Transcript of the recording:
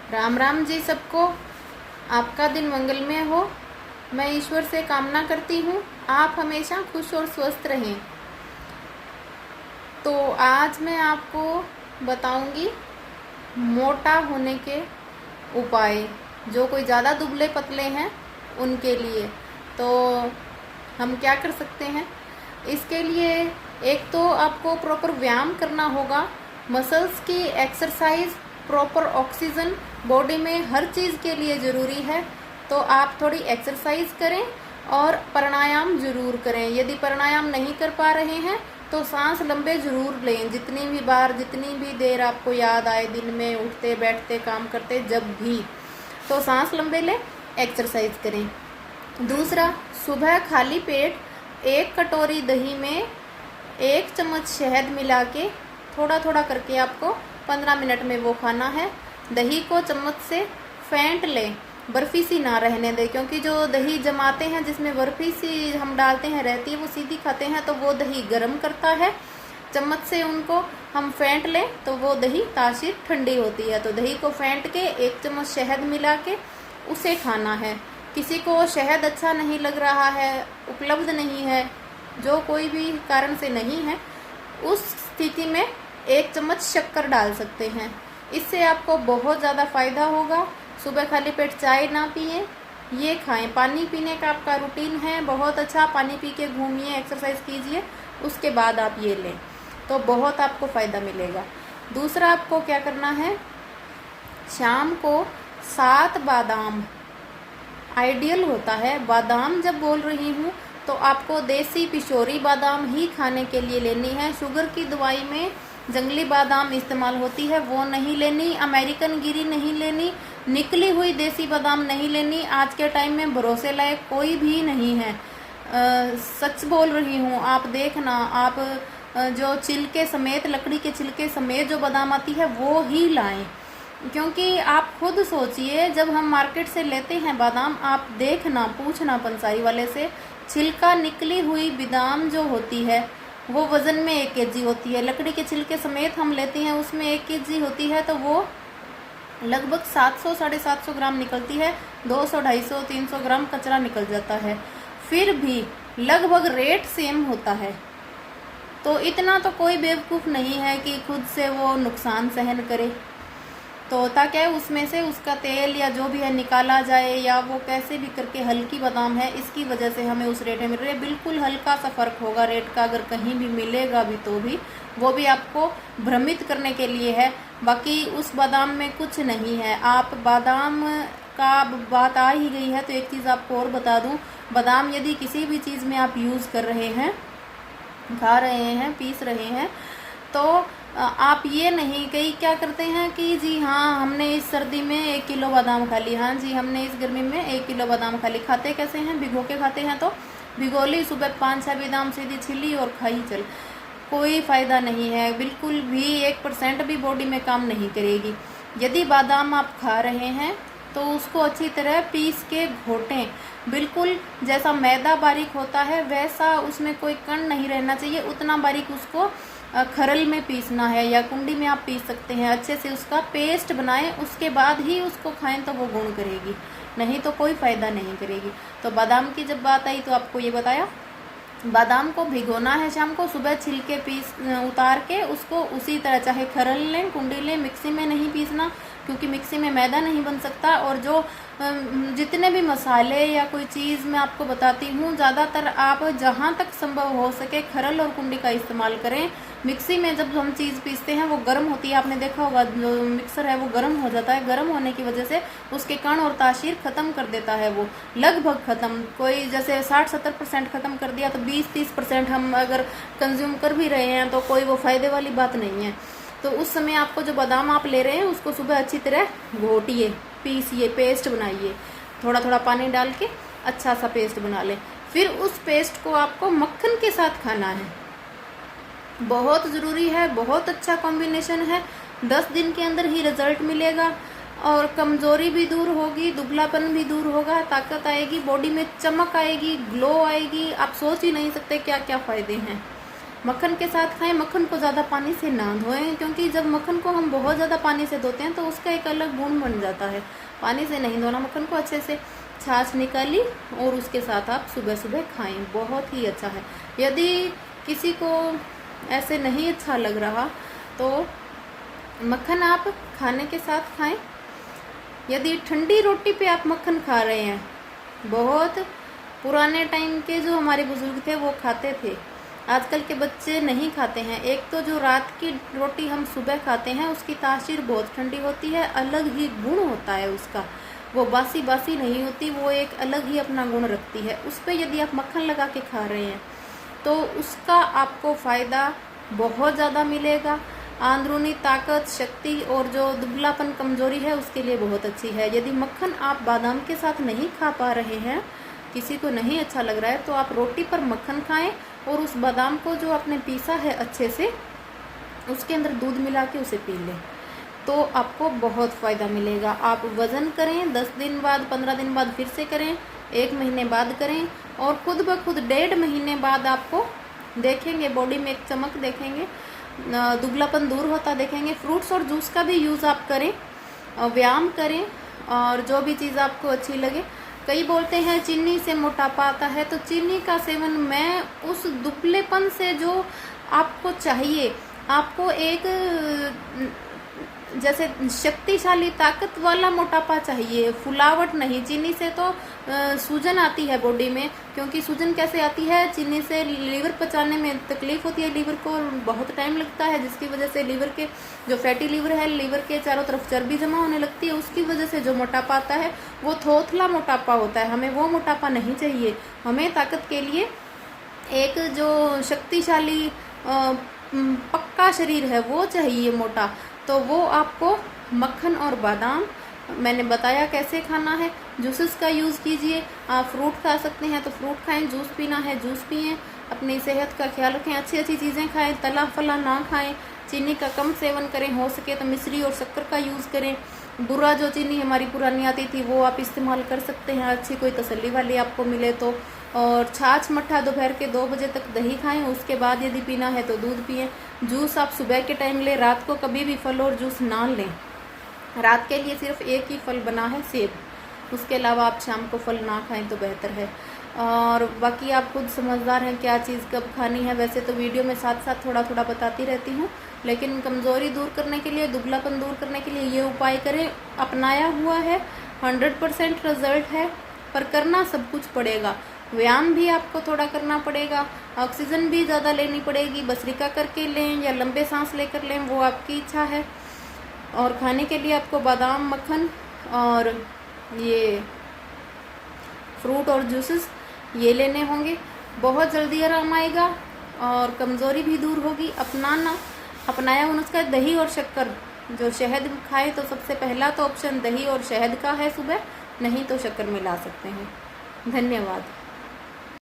राम राम जी सबको। आपका दिन मंगलमय हो। मैं ईश्वर से कामना करती हूँ आप हमेशा खुश और स्वस्थ रहें। तो आज मैं आपको बताऊंगी मोटा होने के उपाय, जो कोई ज़्यादा दुबले पतले हैं उनके लिए। तो हम क्या कर सकते हैं इसके लिए? एक तो आपको प्रॉपर व्यायाम करना होगा, मसल्स की एक्सरसाइज, प्रॉपर ऑक्सीजन बॉडी में हर चीज़ के लिए ज़रूरी है। तो आप थोड़ी एक्सरसाइज करें और प्राणायाम ज़रूर करें। यदि प्राणायाम नहीं कर पा रहे हैं तो सांस लंबे ज़रूर लें, जितनी भी बार, जितनी भी देर आपको याद आए, दिन में उठते बैठते काम करते जब भी, तो सांस लंबे लें, एक्सरसाइज करें। दूसरा, सुबह खाली पेट 1 कटोरी दही में 1 चम्मच शहद मिला के थोड़ा थोड़ा करके आपको 15 मिनट में वो खाना है। दही को चम्मच से फेंट लें, बर्फ़ी सी ना रहने दें, क्योंकि जो दही जमाते हैं जिसमें बर्फ़ी सी हम डालते हैं रहती है, वो सीधी खाते हैं तो वो दही गर्म करता है। चम्मच से उनको हम फेंट लें तो वो दही तासीर ठंडी होती है। तो दही को फेंट के 1 चम्मच शहद मिला के उसे खाना है। किसी को शहद अच्छा नहीं लग रहा है, उपलब्ध नहीं है, जो कोई भी कारण से नहीं है, उस स्थिति में 1 चम्मच शक्कर डाल सकते हैं। इससे आपको बहुत ज़्यादा फ़ायदा होगा। सुबह खाली पेट चाय ना पिए, ये खाएं। पानी पीने का आपका रूटीन है बहुत अच्छा, पानी पी के घूमिए, एक्सरसाइज कीजिए, उसके बाद आप ये लें तो बहुत आपको फ़ायदा मिलेगा। दूसरा, आपको क्या करना है, शाम को 7 बादाम आइडियल होता है। बादाम जब बोल रही हूँ तो आपको देसी पिशोरी बादाम ही खाने के लिए लेनी है। शुगर की दवाई में जंगली बादाम इस्तेमाल होती है, वो नहीं लेनी। अमेरिकन गिरी नहीं लेनी, निकली हुई देसी बादाम नहीं लेनी। आज के टाइम में भरोसे लायक कोई भी नहीं है। सच बोल रही हूँ, आप देखना, आप जो छिलके समेत, लकड़ी के छिलके समेत जो बादाम आती है वो ही लाएं। क्योंकि आप खुद सोचिए, जब हम मार्केट से लेते हैं बादाम, आप देखना, पूछना पंसारी वाले से, छिलका निकली हुई बादाम जो होती है वो वज़न में 1 केजी होती है। लकड़ी के छिलके समेत हम लेते हैं, उसमें 1 केजी होती है, तो वो लगभग 700 साढ़े 700 ग्राम निकलती है। 200 250 300 ग्राम कचरा निकल जाता है, फिर भी लगभग रेट सेम होता है। तो इतना तो कोई बेवकूफ़ नहीं है कि खुद से वो नुकसान सहन करे। तो होता क्या है, उसमें से उसका तेल या जो भी है निकाला जाए, या वो कैसे भी करके, हल्की बादाम है इसकी वजह से हमें उस रेट में मिल रही है। बिल्कुल हल्का सा फ़र्क होगा रेट का, अगर कहीं भी मिलेगा भी तो भी वो भी आपको भ्रमित करने के लिए है, बाकी उस बादाम में कुछ नहीं है। आप बादाम का बात आ ही गई है तो एक चीज़ आपको और बता दूं, बादाम यदि किसी भी चीज़ में आप यूज़ कर रहे हैं, खा रहे हैं, पीस रहे हैं, तो आप ये नहीं, कई क्या करते हैं कि जी हाँ हमने इस सर्दी में 1 किलो बादाम खा ली, हाँ जी हमने इस गर्मी में 1 किलो बादाम खा ली। खाते कैसे हैं, भिगो के खाते हैं। तो भिगो ली, सुबह 5-6 बादाम सीधी छिली और खाई चल, कोई फ़ायदा नहीं है, बिल्कुल भी 1% भी बॉडी में काम नहीं करेगी। यदि बादाम आप खा रहे हैं तो उसको अच्छी तरह पीस के घोटें, बिल्कुल जैसा मैदा बारीक होता है वैसा उसमें कोई कण नहीं रहना चाहिए, उतना बारीक उसको खरल में पीसना है, या कुंडी में आप पीस सकते हैं। अच्छे से उसका पेस्ट बनाएं, उसके बाद ही उसको खाएं तो वो गुण करेगी, नहीं तो कोई फ़ायदा नहीं करेगी। तो बादाम की जब बात आई तो आपको ये बताया, बादाम को भिगोना है शाम को, सुबह छिलके पीस उतार के उसको उसी तरह चाहे खरल लें, कुंडी लें, मिक्सी में नहीं पीसना, क्योंकि मिक्सी में मैदा नहीं बन सकता। और जो जितने भी मसाले या कोई चीज़ मैं आपको बताती हूँ, ज़्यादातर आप जहाँ तक संभव हो सके खरल और कुंडी का इस्तेमाल करें। मिक्सी में जब हम चीज़ पीसते हैं वो गर्म होती है, आपने देखा होगा जो मिक्सर है वो गर्म हो जाता है, गर्म होने की वजह से उसके कण और तासीर ख़त्म कर देता है, वो लगभग ख़त्म, कोई जैसे 60-70% ख़त्म कर दिया, तो 20-30% हम अगर कंज्यूम कर भी रहे हैं तो कोई वो फ़ायदे वाली बात नहीं है। तो उस समय आपको जो बादाम आप ले रहे हैं उसको सुबह अच्छी तरह घोटिए, पीसिए, पेस्ट बनाइए, थोड़ा थोड़ा पानी डाल के अच्छा सा पेस्ट बना लें। फिर उस पेस्ट को आपको मक्खन के साथ खाना है, बहुत ज़रूरी है, बहुत अच्छा कॉम्बिनेशन है। 10 दिन के अंदर ही रिजल्ट मिलेगा और कमज़ोरी भी दूर होगी, दुबलापन भी दूर होगा, ताकत आएगी, बॉडी में चमक आएगी, ग्लो आएगी, आप सोच ही नहीं सकते क्या क्या फ़ायदे हैं। मक्खन के साथ खाएं। मक्खन को ज़्यादा पानी से ना धोएं, क्योंकि जब मक्खन को हम बहुत ज़्यादा पानी से धोते हैं तो उसका एक अलग गुण बन जाता है। पानी से नहीं धोना मक्खन को, अच्छे से छाछ निकाली और उसके साथ आप सुबह सुबह खाएं, बहुत ही अच्छा है। यदि किसी को ऐसे नहीं अच्छा लग रहा तो मक्खन आप खाने के साथ खाएं। यदि ठंडी रोटी पे आप मक्खन खा रहे हैं, बहुत पुराने टाइम के जो हमारे बुजुर्ग थे वो खाते थे, आजकल के बच्चे नहीं खाते हैं। एक तो जो रात की रोटी हम सुबह खाते हैं उसकी तासीर बहुत ठंडी होती है, अलग ही गुण होता है उसका, वो बासी बासी नहीं होती, वो एक अलग ही अपना गुण रखती है। उस पर यदि आप मक्खन लगा के खा रहे हैं तो उसका आपको फ़ायदा बहुत ज़्यादा मिलेगा। अंदरूनी ताकत, शक्ति और जो दुबलापन, कमजोरी है उसके लिए बहुत अच्छी है। यदि मक्खन आप बादाम के साथ नहीं खा पा रहे हैं, किसी को नहीं अच्छा लग रहा है, तो आप रोटी पर मक्खन खाएं और उस बादाम को जो आपने पीसा है अच्छे से, उसके अंदर दूध मिला के उसे पी लें, तो आपको बहुत फ़ायदा मिलेगा। आप वज़न करें, 10 दिन बाद, 15 दिन बाद फिर से करें, 1 महीने बाद करें, और खुद ब खुद 1.5 महीने बाद आपको देखेंगे बॉडी में एक चमक देखेंगे, दुबलापन दूर होता देखेंगे। फ्रूट्स और जूस का भी यूज़ आप करें, व्यायाम करें, और जो भी चीज़ आपको अच्छी लगे। कई बोलते हैं चीनी से मोटापा आता है, तो चीनी का सेवन, मैं उस दुबलेपन से जो आपको चाहिए, आपको एक जैसे शक्तिशाली ताकत वाला मोटापा चाहिए, फुलावट नहीं। चीनी से तो सूजन आती है बॉडी में, क्योंकि सूजन कैसे आती है, चीनी से लीवर पचाने में तकलीफ होती है, लीवर को बहुत टाइम लगता है, जिसकी वजह से लीवर के जो फैटी लीवर है, लीवर के चारों तरफ चर्बी जमा होने लगती है, उसकी वजह से जो मोटापा आता है वो थोथला मोटापा होता है। हमें वो मोटापा नहीं चाहिए, हमें ताकत के लिए एक जो शक्तिशाली पक्का शरीर है वो चाहिए, मोटा। तो वो आपको मक्खन और बादाम मैंने बताया कैसे खाना है। जूसेस का यूज़ कीजिए, आप फ्रूट खा सकते हैं तो फ्रूट खाएं, जूस पीना है जूस पिएं, अपनी सेहत का ख्याल रखें, अच्छी अच्छी चीज़ें खाएं, तला फला ना खाएं, चीनी का कम सेवन करें, हो सके तो मिश्री और शक्कर का यूज़ करें। बुरा जो चीनी हमारी पुरानी आती थी वो आप इस्तेमाल कर सकते हैं, अच्छी कोई तसल्ली वाली आपको मिले तो। और छाछ मट्ठा दोपहर के 2 बजे तक दही खाएं, उसके बाद यदि पीना है तो दूध पिएं। जूस आप सुबह के टाइम लें, रात को कभी भी फल और जूस ना लें। रात के लिए सिर्फ एक ही फल बना है, सेब, उसके अलावा आप शाम को फल ना खाएं तो बेहतर है। और बाकी आप खुद समझदार हैं क्या चीज़ कब खानी है। वैसे तो वीडियो में साथ साथ थोड़ा थोड़ा बताती रहती हूँ, लेकिन कमज़ोरी दूर करने के लिए, दुबलापन दूर करने के लिए ये उपाय करें। अपनाया हुआ है, 100% रिजल्ट है, पर करना सब कुछ पड़ेगा। व्यायाम भी आपको थोड़ा करना पड़ेगा, ऑक्सीजन भी ज़्यादा लेनी पड़ेगी, भस्त्रिका करके लें या लंबे सांस लेकर लें, वो आपकी इच्छा है। और खाने के लिए आपको बादाम, मक्खन और ये फ्रूट और जूसेस ये लेने होंगे। बहुत जल्दी आराम आएगा और कमज़ोरी भी दूर होगी। अपनाया हुआ नुस्खा दही और शक्कर, जो शहद खाए तो सबसे पहला तो ऑप्शन दही और शहद का है सुबह, नहीं तो शक्कर मिला सकते हैं। धन्यवाद।